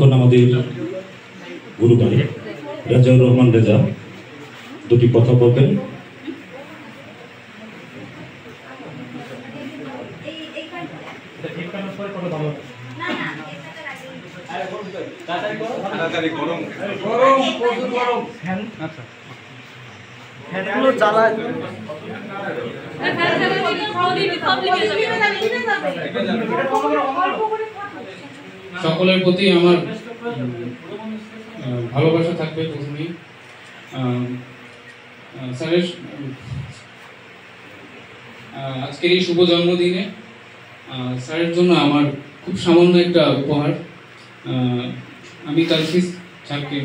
এখন আমাদের গুরু ভাই রাজাউর রহমান রেজা দুটি কথা বলবেন। সকলের প্রতি আমার ভালোবাসা থাকবে। প্রথমেই স্যারের আজকের এই শুভ জন্মদিনে স্যারের জন্য আমার খুব সামান্য একটা উপহার। আমি তালফিজ স্যারকে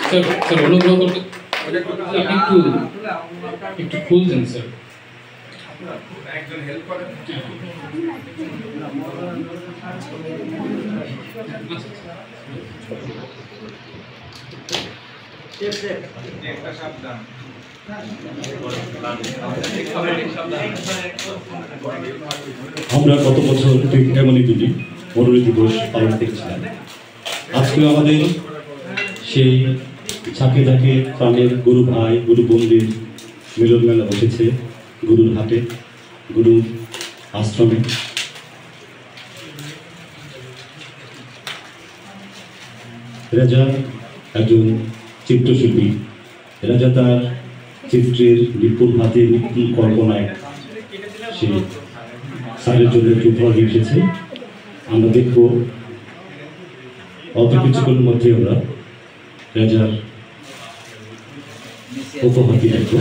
স্যার অনুগ্রহ করতে একটু ফুল দেন স্যার। আমরা গত বছর ঠিক এমনই দুটি মরুলি দিবস পালন করেছিলাম। আজকে আমাদের সেই ঝাঁকে ঝাঁকে প্রাণের গুরু ভাই গুরু বন্দির মিলন মেলা বসেছে গুরুর হাটে, গুরুর আশ্রমে। রাজা একজন চিত্রশিল্পী। রাজা তার চিত্রের নিপুণ হাতে নিপুণ কল্পনায় সে স্যারের জন্য একটি উপহার রেখেছে। আমরা দেখব অল্প কিছুক্ষণের মধ্যে আমরা রাজার উপহারটি দেখব।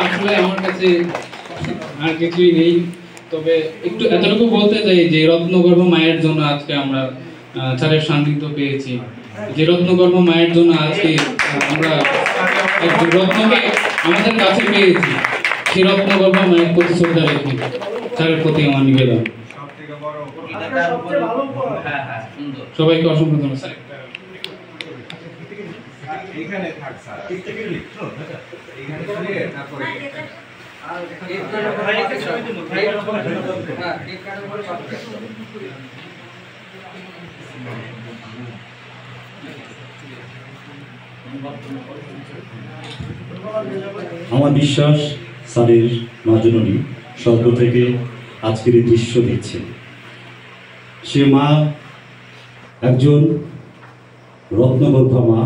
আসলে আমার কাছে আর কিছুই নেই, তবে একটু এতটুকু বলতে চাই যে রত্নগর্ভ মায়ের জন্য আজকে আমরা স্যারের সান্নিধ্য পেয়েছি। যে রত্নগর্ভ মায়ের জন্য আজকে আমরা একজন রত্নকে আমাদের কাছে পেয়েছি। সেই রত্নগর্ভ মায়ের প্রতি শ্রদ্ধা রেখে স্যারের প্রতি আমার নিবেদন। সবাইকে অসংখ্য ধন্যবাদ স্যার। আমার বিশ্বাস স্যারের মা জননী স্বর্গ থেকে আজকের এই দৃশ্য দেখছে। সে মা একজন রত্নগর্ভা মা।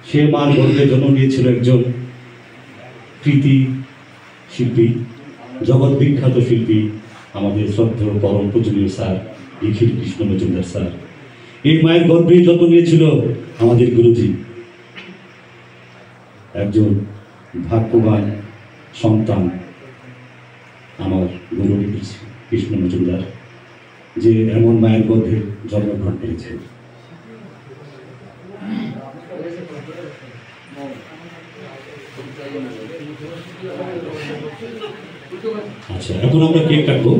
সে মার গর্ভে জন্ম নিয়েছিল একজন কৃতি শিল্পী, জগৎ বিখ্যাত শিল্পী, আমাদের শ্রদ্ধেয় পরম পূজনীয় স্যার নিখিল কৃষ্ণ মজুমদার স্যার। এই মায়ের গর্ভে জন্ম নিয়েছিল আমাদের গুরুজি, একজন ভাগ্যবান সন্তান আমার গুরু কৃষ্ণ মজুমদার, যে এমন মায়ের গর্ভে জন্মগ্রহণ করেছে। আচ্ছা, এখন আমরা কেক কাটবো।